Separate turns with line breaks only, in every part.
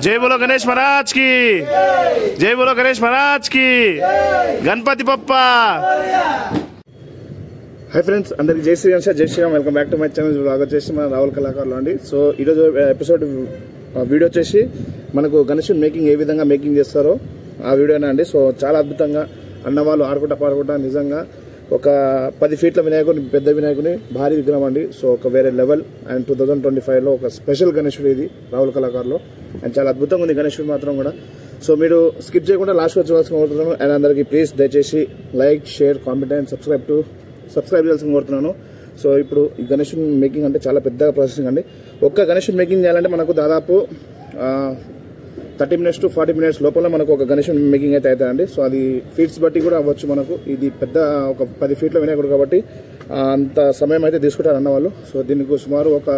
जय बोलो गणेश महाराज की, जय बोलो गणेश महाराज की, गणपति बप्पा। हाय फ्रेंड्स, अंदर जय श्री गणेश, जय Shriram. Welcome back to my channel. Vlog వచ్చేసి మన రావుల కళాకారులు అండి। సో ఈరోజు ఎపిసోడ్ వీడియో వచ్చేసి మనకు గణేశుని మేకింగ్ ఏ విధంగా మేకింగ్ చేస్తారో ఆ వీడియోనే అండి। సో చాలా అద్భుతంగా అన్నవాళ్ళు ఆడుకుంటా పాడుకుంటా నిజంగా ఒక 10 ఫీట్ల వినాయకుని, పెద్ద వినాయకుని, భారీ విగ్రహం అండి। సో ఒక వేరే లెవెల్ అండ్ 2025లో ఒక స్పెషల్ గణేశుడు ఇది రావుల కళాకారులు అండ్ చాలా అద్భుతంగా ఉంది గణేశుడు మాత్రం కూడా। సో మీరు స్కిప్ చేయకుండా లాస్ట్ వచ్చి కోరుతున్నాను। అండ్ అందరికీ ప్లీజ్ దయచేసి like, share, comment and subscribe చేయాల్సింది కోరుతున్నాను। సో ఇప్పుడు ఈ గణేశుని మేకింగ్ అంటే చాలా పెద్ద ప్రాసెసింగ్ అండి। ఒక్క గణేశుని మేకింగ్ చేయాలంటే మనకు దాదాపు 30 minutes to 40 minutes లోపల మనకు ఒక గణేశుని మేకింగ్ అయితే అవుతుందండి। సో అది ఫీట్స్ బట్టి కూడా అవ్వచ్చు మనకు। ఇది పెద్ద ఒక 10 ఫీట్ల వినాయకుడు కాబట్టి అంత సమయం అయితే తీసుకుంటారు అన్నవాళ్ళు। సో దీనికి సుమారు ఒక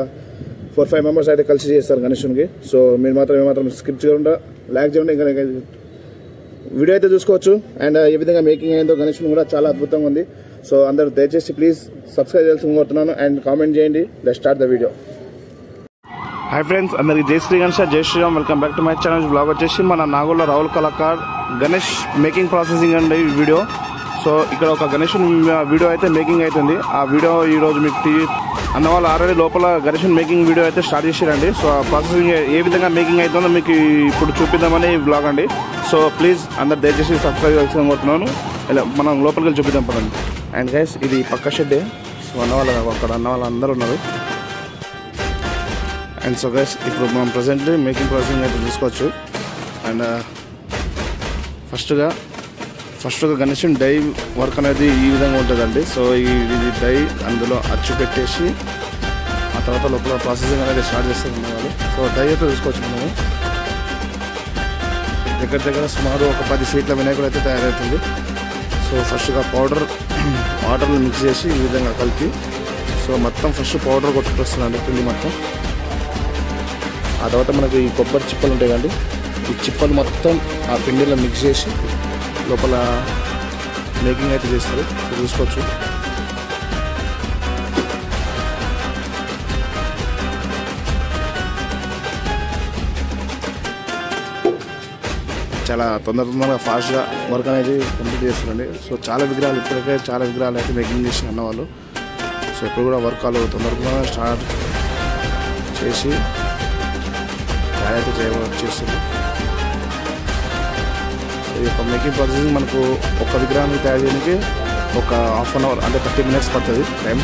4-5 మెంబర్స్ అయితే కలిసి చేస్తారు గణేశునికి। సో మీరు మాత్రం స్కిప్ చేయకుండా లైక్ చేయండి, ఇంకా వీడియో అయితే చూసుకోవచ్చు। అండ్ ఏ విధంగా మేకింగ్ అయిందో గణేశుని కూడా చాలా అద్భుతంగా ఉంది। సో అందరూ దయచేసి ప్లీజ్ సబ్స్క్రైబ్ చేయాల్సింది కోరుతున్నాను అండ్ కామెంట్ చేయండి। Let's start the video. Hi friends, అందరికి జై శ్రీ గణేష్, జై Shriram. Welcome back to my channel. Blog వచ్చేసి మన నాగోల్లో రావుల కళాకార్ గణేష్ మేకింగ్ ప్రాసెసింగ్ అండి ఈ వీడియో। సో ఇక్కడ ఒక గణేశుని వీడియో అయితే మేకింగ్ అవుతుంది। ఆ వీడియో ఈరోజు మీకు అన్నవాళ్ళు ఆల్రెడీ లోపల గణేశుని మేకింగ్ వీడియో అయితే స్టార్ట్ చేసారండి। సో ఆ ప్రాసెసింగ్ ఏ విధంగా మేకింగ్ అవుతుందో మీకు ఇప్పుడు చూపిద్దామని ఈ బ్లాగ్ అండి। సో ప్లీజ్ అందరు దయచేసి సబ్స్క్రైబ్ చేయాల్సిన కోరుతున్నాను। ఇలా మనం లోపలికి వెళ్ళి చూపిద్దాం పదండి। అండ్ గైస్ ఇది పక్క షెడ్డే। సో అక్కడ అన్నవాళ్ళు అందరూ ఉన్నారు। అండ్ సో గైస్ ఇప్పుడు మనం ప్రజెంట్లీ మేకింగ్ ప్రాసెసింగ్ అయితే చూసుకోవచ్చు। అండ్ ఫస్ట్గా గణేశుని డై వర్క్ అనేది ఈ విధంగా ఉంటుందండి। సో ఇది డై అందులో అచ్చు పెట్టేసి ఆ తర్వాత లోపల ప్రాసెసింగ్ అనేది స్టార్ట్ చేస్తారు వాళ్ళు। సో డై అయితే చూసుకోవచ్చు మనము। దగ్గర సుమారు ఒక 10 ఫీట్ల వినాయకుడు అయితే తయారవుతుంది। సో ఫస్ట్గా పౌడర్ వాటర్లో మిక్స్ చేసి ఈ విధంగా కలిపి సో మొత్తం ఫస్ట్ పౌడర్ కొట్టుకొస్తుందండి పిండి మొత్తం। ఆ తర్వాత మనకి ఈ కొబ్బరి చిప్పలు ఉంటాయి కండి, ఈ చిప్పలు మొత్తం ఆ పిండిలో మిక్స్ చేసి లోపల మేకింగ్ అయితే చేస్తారు। సో చూసుకోవచ్చు చాలా తొందరగా ఫాస్ట్గా వర్క్ అనేది కంప్లీట్ చేస్తారండి। సో ఇప్పటికే చాలా విగ్రహాలు అయితే మేకింగ్ చేసి అన్నవాళ్ళు। సో ఇప్పుడు కూడా వర్క్ తొందరగా స్టార్ట్ చేసి అయితే చేస్తుంది। సో ఈ యొక్క మేకింగ్ ప్రాసెసింగ్ మనకు ఒక విగ్రహాన్ని తయారు చేయడానికి ఒక హాఫ్ అన్ అవర్ అంటే 30 minutes పడుతుంది టైం।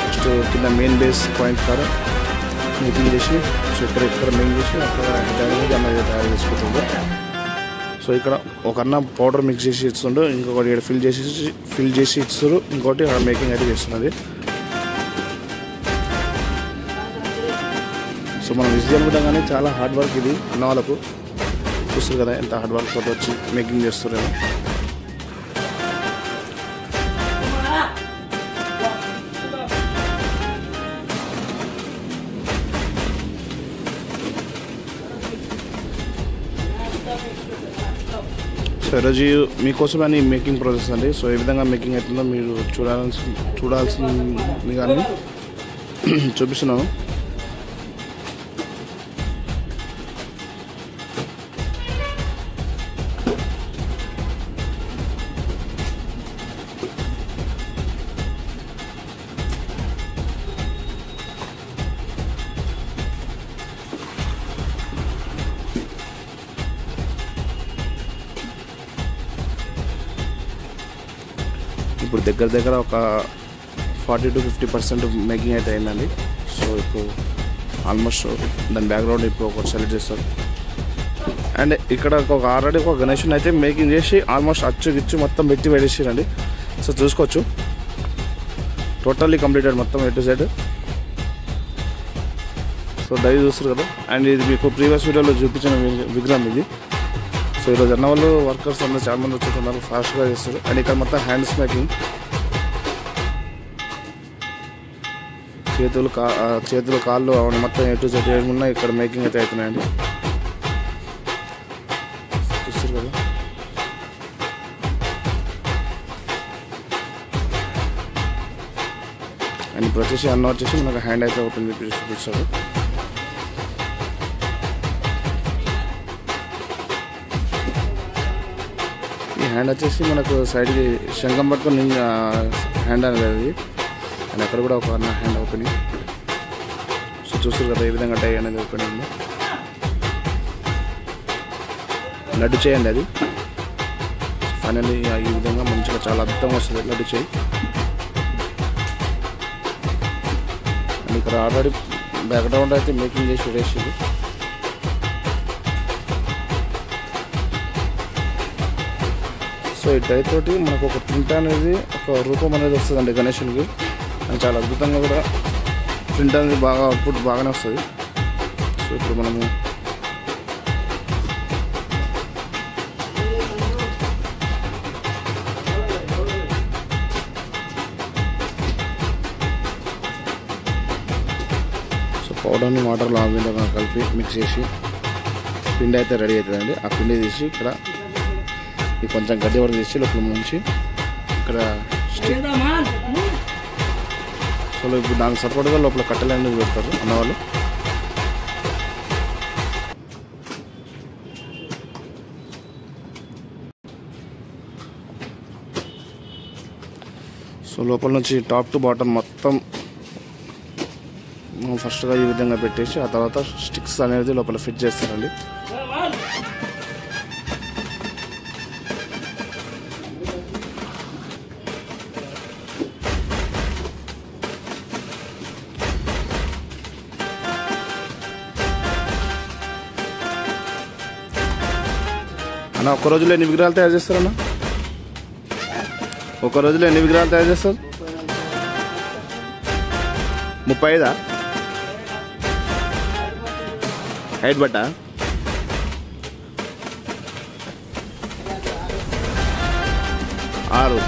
ఫస్ట్ కింద మెయిన్ బేస్ పాయింట్ కాడ మేకింగ్ చేసి సో ఇక్కడ మెయిన్ చేసి అక్కడ అనేది తయారు చేసుకుంటుండ్రు। సో ఇక్కడ ఒక అన్న పౌడర్ మిక్స్ చేసి ఇస్తుండ్రు, ఇంకొకటి ఇక్కడ ఫిల్ చేసి ఇస్తారు, ఇంకోటి అక్కడ మేకింగ్ అయితే చేస్తున్నది। సో మనం ఈజీ అనుకుంటాం కానీ చాలా హార్డ్ వర్క్ ఇది అన్న వాళ్ళకు। చూస్తారు కదా ఎంత హార్డ్ వర్క్ తోటి వచ్చి మేకింగ్ చేస్తారేమో। సో ఈరోజు మీకోసమని మేకింగ్ ప్రాసెస్ అండి। సో ఏ విధంగా మేకింగ్ అవుతుందో మీరు చూడాల్సింది కానీ చూపిస్తున్నాను। ఇప్పుడు దగ్గర ఒక 40 to 50% మేకింగ్ అయితే అయిందండి। సో ఇప్పుడు ఆల్మోస్ట్ దాని బ్యాక్గ్రౌండ్ ఇప్పుడు ఒకటి సెలెక్ట్ చేస్తారు। అండ్ ఇక్కడ ఆల్రెడీ ఒక గణేశుని అయితే మేకింగ్ చేసి ఆల్మోస్ట్ అచ్చు మొత్తం పెట్టి పెట్టేసారండి। సో చూసుకోవచ్చు టోటల్లీ కంప్లీటెడ్ మొత్తం A to Z। సో డై చూస్తారు కదా। అండ్ ఇది మీకు ప్రీవియస్ వీడియోలో చూపించిన విగ్రహం ఇది। సో ఈరోజు అన్న వాళ్ళు వర్కర్స్ అందరూ చాలా మంది వచ్చుతున్నారు, ఫాస్ట్గా చేస్తారు। అండ్ ఇక్కడ మొత్తం హ్యాండ్స్ మేకింగ్, చేతులు కాళ్ళు అవన్నీ మొత్తం A to Z ఏమున్నా ఇక్కడ మేకింగ్ అయితే అవుతున్నాయండి। చూస్తారు కదా। అండ్ ఇప్పుడు వచ్చేసి అన్న వచ్చేసి మనకు హ్యాండ్ అయితే ఓపెన్ చూపిస్తాడు. ఈ హ్యాండ్ వచ్చేసి మనకు సైడ్కి శంఖం పట్టుకొని హ్యాండ్ అనేది అది. అండ్ అక్కడ కూడా ఒక హ్యాండ్ ఓపెనింగ్. సో చూస్తారు కదా ఏ విధంగా టై అనేది ఓపెన్ ఉంది. లడ్డు చేయండి అది ఫైనల్లీ ఈ విధంగా మంచిగా చాలా అద్భుతంగా వస్తుంది లడ్డు చేయి. అండ్ ఇక్కడ ఆల్రెడీ బ్యాక్గ్రౌండ్ అయితే మేకింగ్ చేసి వేసేది. సో ఈ టై తోటి మనకు ఒక ప్రింట్ అనేది ఒక రూపం అనేది వస్తుందండి గణేశునికి. అండ్ చాలా అద్భుతంగా కూడా ప్రింట్ అనేది బాగా అవుట్పుట్ బాగానే వస్తుంది. సో ఇప్పుడు మనము పౌడర్ని వాటర్లో ఆ విధంగా కలిపి మిక్స్ చేసి పిండి అయితే రెడీ అవుతుందండి. ఆ పిండి తీసి ఇక్కడ ఈ కొంచెం గడ్డి వరకు తీసి లోపల ముంచి ఇక్కడ స్టిక్. సో ఇప్పుడు దానికి సపోర్ట్గా లోపల కట్టెలన్నీ పెడతారు అన్నవాళ్ళు. సో లోపల నుంచి టాప్ టు బాటమ్ మొత్తం ఫస్ట్గా ఈ విధంగా పెట్టేసి ఆ తర్వాత స్టిక్స్ అనేది లోపల ఫిట్ చేస్తారండి. అన్న ఒక్క రోజులో ఎన్ని విగ్రహాలు తయారు చేస్తారన్న? ఒక రోజులో ఎన్ని విగ్రహాలు తయారు చేస్తారు? 35 హైట్ బట్ట 6.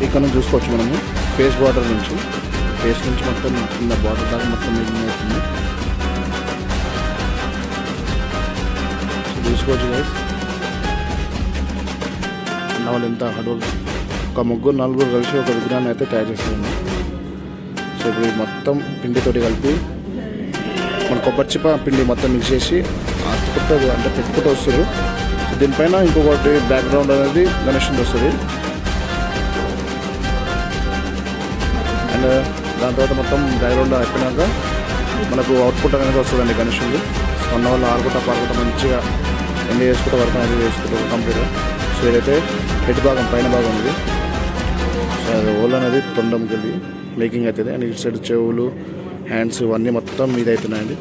ఇక్కడ నుంచి చూసుకోవచ్చు మనము ఫేస్ బార్డర్ నుంచి మొత్తం కింద బార్డర్ దాకా మొత్తం మేకింగ్ అవుతుంది. చూసుకోవచ్చు గైస్ వాళ్ళు ఎంత హార్డ్ వర్క్. ఒక 3-4 కలిసి ఒక విగ్రహాన్ని అయితే తయారు చేస్తుంది. సో ఇప్పుడు మొత్తం పిండితోటి కలిపి మన కొబ్బరి చిప్ప పిండి మొత్తం మిక్స్ చేసి అతుకుంటుంది అంటే పెట్టుకుంటూ వస్తారు. సో దీనిపైన ఇంకొకటి బ్యాక్గ్రౌండ్ అనేది గణేశుడు వస్తుంది. అండ్ దాని తర్వాత మొత్తం బ్యాక్గ్రౌండ్ అయిపోయినాక మనకు అవుట్పుట్ అనేది వస్తుందండి గణేశుడు. సో అన్న వాళ్ళు ఆరుకుంటా మంచిగా ఎంజాయ్ చేసుకుంటూ వర్క్ అనేది చేసుకుంటారు కంప్లీట్గా. సో ఏదైతే హెడ్ భాగం పైన భాగం ఉంది సో అది ఓల్ అనేది తొండంకి వెళ్ళి మేకింగ్ అవుతుంది. అండ్ ఇటు సైడ్ చెవులు హ్యాండ్స్ ఇవన్నీ మొత్తం మీద అవుతున్నాయండి.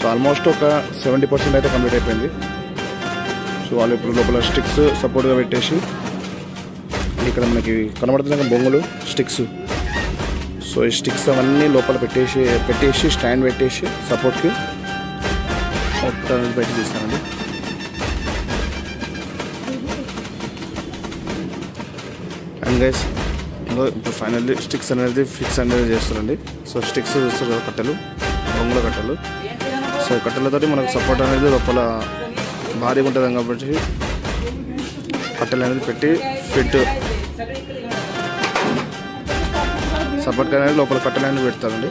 సో ఆల్మోస్ట్ ఒక 70% అయితే కంప్లీట్ అయిపోయింది. సో వాళ్ళు ఇప్పుడు లోపల స్టిక్స్ సపోర్ట్గా పెట్టేసి ఇక్కడ మనకి కనబడుతున్న బొంగులు స్టిక్స్. సో ఈ స్టిక్స్ అవన్నీ లోపల పెట్టేసి స్టాండ్ పెట్టేసి సపోర్ట్కి బయట తీస్తానండి. అండ్ గైస్ ఇప్పుడు ఫైనల్లీ స్టిక్స్ అనేది ఫిక్స్ అనేది చేస్తారండి. సో స్టిక్స్ చూస్తారు కట్టెలు బొంగుల కట్టెలు. సో కట్టెలతోటి మనకు సపోర్ట్ అనేది లోపల భారీగా ఉంటుంది కాబట్టి కట్టెలు అనేది పెట్టి ఫిట్ సపోర్ట్ అనేది లోపల కట్టెలు అనేది పెడతారండి.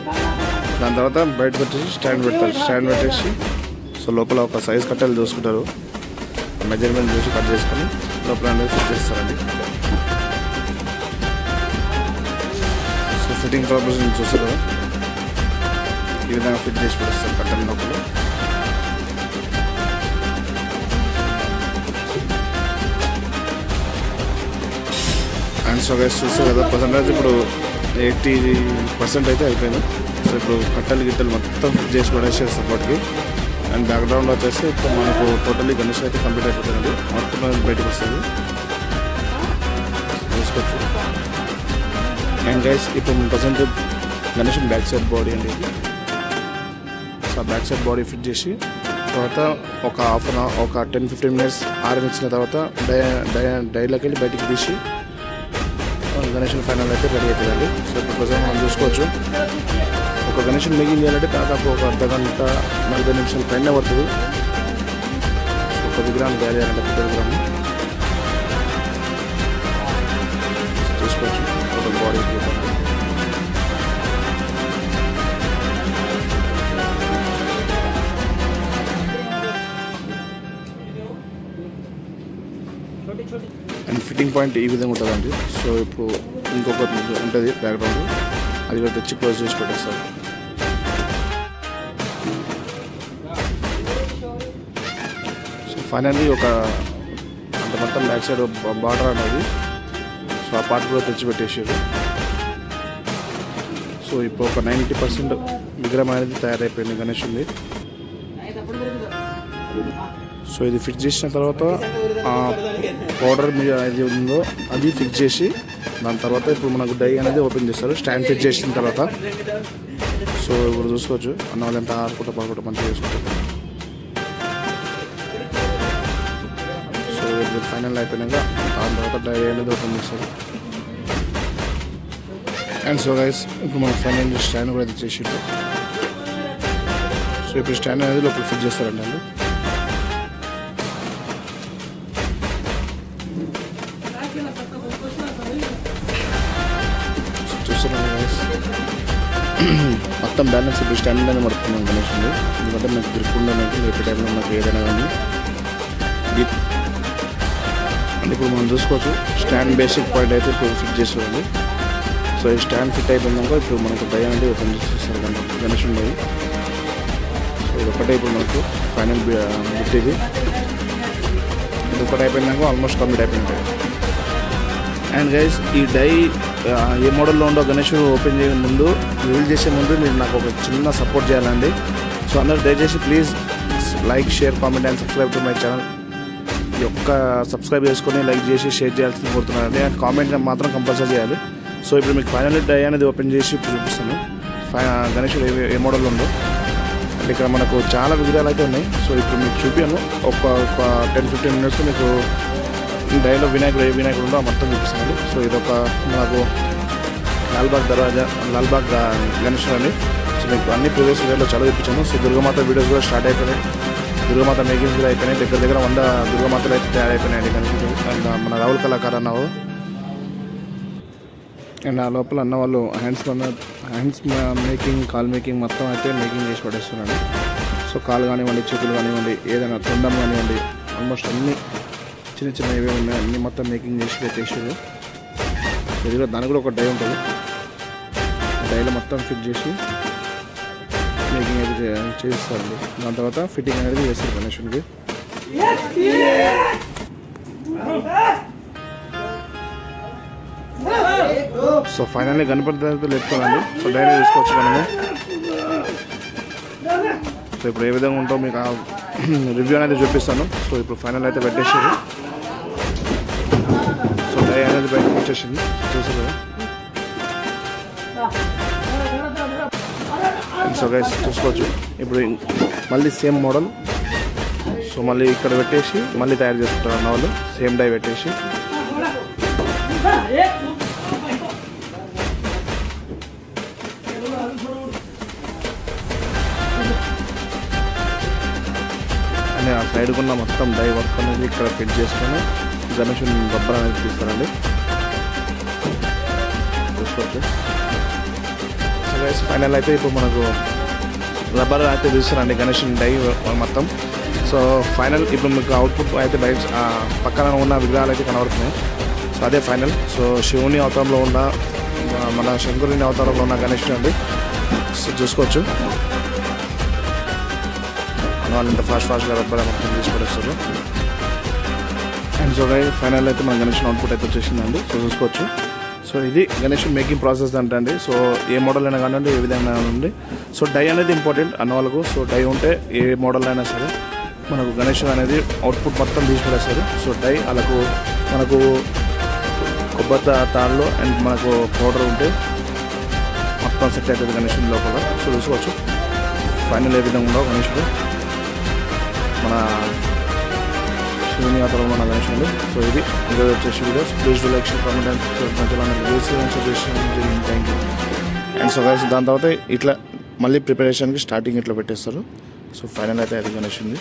దాని తర్వాత బయటకు వచ్చేసి స్టాండ్ పెడతారు. స్టాండ్ పెట్టేసి సో లోపల ఒక సైజ్ కట్టెలు చూసుకుంటారు. మెజర్మెంట్ చూసి కట్ చేసుకొని లోపల అనేది ఫిట్ చేస్తారండి. సో ఫిట్టింగ్ ప్రాబ్లమ్స్ చూస్తారు కదా ఈ విధంగా ఫిట్ చేసి పెడతారు కట్టెల లోపల. అండ్ సో గైస్ చూస్తారు కదా పర్సెంటేజ్ ఇప్పుడు 80% అయితే అయిపోయింది. సో ఇప్పుడు కట్టెలు గిట్టెలు మొత్తం ఫిట్ చేసి పడేసారు సపోర్ట్కి. అండ్ బ్యాక్గ్రౌండ్ వచ్చేసి ఇప్పుడు మనకు టోటల్లీ గణేష్ అయితే కంప్లీట్ అయిపోతుందండి. మొత్తం బయటకు వస్తుంది చూసుకోవచ్చు. అండ్ గైస్ ఇప్పుడు present Ganesh back side body అండి. So back side body fit చేసి తర్వాత ఒక హాఫ్ అన్ అవర్, ఒక 10-15 మినిట్స్ ఆరనిచ్చిన తర్వాత డైలోకి వెళ్ళి బయటికి తీసి గణేషుని ఫైనల్ అయితే రెడీ అవుతుందండి. సో ఇప్పుడు ప్రజెంట్ మనం చూసుకోవచ్చు, ఒక గణేషుని మేకింగ్ చేయాలంటే దాదాపు ఒక అర్ధగంట 40 నిమిషాల పైన పడుతుంది. సో 10 గ్రాములు తయారు చేయాలంటే 10 గ్రాములు చూసుకోవచ్చు. Total body and fitting point ఈ విధంగా ఉంటుందండి. సో ఇప్పుడు ఇంకొక ఉంటుంది బ్యాక్గ్రౌండ్, అది కూడా తెచ్చి క్లోజ్ చేసి పెట్టేస్తారు. సో ఫైనల్లీ ఒక అంటే మొత్తం బ్యాక్ సైడ్ బార్డర్ అనేది, సో ఆ పార్ట్ కూడా తెచ్చి పెట్టేసారు. సో ఇప్పుడు ఒక 90% విగ్రహం అనేది తయారైపోయింది గణేషుంది. సో ఇది ఫిక్స్ చేసిన తర్వాత పౌడర్ మీద ఏది ఉందో అది ఫిక్స్ చేసి దాని తర్వాత ఇప్పుడు మనకు డై అనేది ఓపెన్ చేస్తారు స్టాండ్ ఫిక్స్ చేసిన తర్వాత. సో ఇప్పుడు చూసుకోవచ్చు అన్న వాళ్ళు ఎంత ఆడుకుంటా పడుకుంటా మంచిగా చేసుకుంటారు. సో ఇప్పుడు ఫైనల్ అయిపోయినాక దాని తర్వాత డై అనేది ఓపెన్ చేస్తారు. అండ్ సో గైస్ ఇప్పుడు మనకు ఫైనల్ స్టాండ్ కూడా చేసిండు. సో ఇప్పుడు స్టాండ్ అనేది లోపల ఫిక్స్ చేస్తారండి వాళ్ళు. చూస్తున్నాను గైస్ మొత్తం బ్యాలెన్స్ ఇప్పుడు స్టాండ్ అనేది పడుతున్నాం గణేషుని. ఎందుకంటే నాకు తిరుక్కుండా నాకు రేపు టైంలో నాకు ఏదైనా కానీ అంటే ఇప్పుడు మనం చూసుకోవచ్చు స్టాండ్ బేసిక్ పాయింట్ అయితే ఇప్పుడు ఫిట్ చేస్తుంది. సో ఈ స్టాండ్ ఫిట్ అయిపోయిందాక ఇప్పుడు మనకు డై అనేది ఓపెన్ చేసేస్తారు గణేషుని. సో ఇది ఒకటే ఇప్పుడు మనకు ఫైనల్ బిట్. ఇది ఒకటి అయిపోయిందాక ఆల్మోస్ట్ కంప్లీట్ అయిపోయింది. అండ్ గైస్ ఈ డై ఏ మోడల్లో ఉందో గణేష్ ఓపెన్ చేయడం ముందు రివీల్ చేసే ముందు మీరు నాకు ఒక చిన్న సపోర్ట్ చేయాలండి. సో అందరూ దయచేసి please like, share, comment and subscribe to my channel. ఈ ఒక్క సబ్స్క్రైబ్ చేసుకొని లైక్ చేసి షేర్ చేయాల్సింది కోరుతున్నానండి. అండ్ కామెంట్ మాత్రం కంపల్సరీ చేయాలి. సో ఇప్పుడు మీకు ఫైనల్ డై అనేది ఓపెన్ చేసి చూపిస్తాను గణేష్ ఏ మోడల్లో ఉందో. అండ్ ఇక్కడ మనకు చాలా విగ్రహాలు అయితే ఉన్నాయి. సో ఇప్పుడు మీకు చూపాను ఒక 10-15 మినిట్స్ మీకు డైలో వినాయకుడు ఏ వినాయకుడు ఉందో మొత్తం చూపిస్తానండి. సో ఇదొక నాకు లాల్బాగ్ గణేష్ అండి. సో మీకు అన్ని ప్రీవియస్ వీడియోలో చాలా చూపించాను. సో దుర్గామాత వీడియోస్ కూడా స్టార్ట్ అయిపోయినాయి, దుర్గామాత మేకింగ్స్ కూడా అయిపోయినాయి. దగ్గర 100 దుర్గామాతలు అయితే తయారైపోయినాయండి గణేషుడు. అండ్ మన రావుల కళాకారు అన్నావు. అండ్ ఆ లోపల అన్న వాళ్ళు హ్యాండ్స్ మేకింగ్, కాల్ మేకింగ్ మొత్తం అయితే మేకింగ్ చేసి పడేస్తున్నాను. సో కాలు కానివ్వండి, చేతులు కానివ్వండి, ఏదైనా తొండం కానివ్వండి, ఆల్మోస్ట్ అన్ని చిన్న ఏవే ఉన్నాయి అన్నీ మొత్తం మేకింగ్ చేసి పెట్టేసారు. ఇది కూడా దానికి కూడా ఒక డై ఉంటుంది. డైలో మొత్తం ఫిట్ చేసి మేకింగ్ అయితే చేస్తారండి. దాని తర్వాత ఫిట్టింగ్ అనేది చేస్తారు గణేషునికి. సో ఫైనల్లీ గణపతి దగ్గర లేపుకోవాలండి. సో డైలో చూసుకోవచ్చు మనము. సో ఇప్పుడు ఏ విధంగా ఉంటో మీకు రివ్యూ అనేది చూపిస్తాను. సో ఇప్పుడు ఫైనల్ అయితే పెట్టేసారు. సో డై అనేది బయటకు వచ్చేసింది చూసారు కదా. సో గైస్ చూసుకోవచ్చు ఇప్పుడు మళ్ళీ సేమ్ మోడల్. సో మళ్ళీ ఇక్కడ పెట్టేసి మళ్ళీ తయారు చేసుకుంటారు అన్న వాళ్ళు సేమ్ డై పెట్టేసి. అని ఆ సైడ్కి ఉన్న మొత్తం డై వర్క్ అనేది ఇక్కడ ఫిట్ చేసుకొని గణేషుని రబ్బర్ అనేది తీస్తారండి. చూసుకోవచ్చు. సో గైస్ ఫైనల్ అయితే ఇప్పుడు మనకు రబ్బర్ అయితే తీస్తారండి గణేషుని డై మొత్తం. సో ఫైనల్ ఇప్పుడు మీకు అవుట్పుట్ అయితే బయట పక్కన ఉన్న విగ్రహాలు అయితే కనబడుతున్నాయి. సో అదే ఫైనల్. సో శివుని అవతారంలో ఉన్న మన శంకరుని అవతారంలో ఉన్న గణేషుడు అండి. సో చూసుకోవచ్చు వాళ్ళు ఇంత ఫాస్ట్గా రబ్బర్ మొత్తం తీసి పడేస్తారు. అండ్ సో ఫైనల్ అయితే మన గణేష్ అవుట్పుట్ అయితే వచ్చేసిందండి. సో చూసుకోవచ్చు. సో ఇది గణేష్ మేకింగ్ ప్రాసెస్ అంటండి. సో ఏ మోడల్ అయినా కానివ్వండి, ఏ విధంగా ఉంది. సో డై అనేది ఇంపార్టెంట్ అన్న వాళ్ళకు. సో డై ఉంటే ఏ మోడల్ అయినా సరే మనకు గణేష్ అనేది అవుట్పుట్ మొత్తం తీసి పడేస్తారు. సో డై అలాకు మనకు కొబ్బరి తాళ్ళు అండ్ మనకు పౌడర్ ఉంటే మొత్తం సెట్ అవుతుంది గణేష్ లోపల. సో చూసుకోవచ్చు ఫైనల్ ఏ విధంగా ఉండవు గణేషుడు. మన శివుని ఆధారంలో ఉన్న గణేష్ అండి. సో ఇది ఈరోజు వచ్చేసి videos. Please do like, share, comment and మధ్యలో జై శ్రీరామ్, జై Shriram, thank you. And so guys దాని తర్వాత ఇట్లా మళ్ళీ ప్రిపరేషన్కి స్టార్టింగ్ ఇట్లా పెట్టేస్తారు. సో ఫైనల్ అయితే అది గణేష్ ఉంది.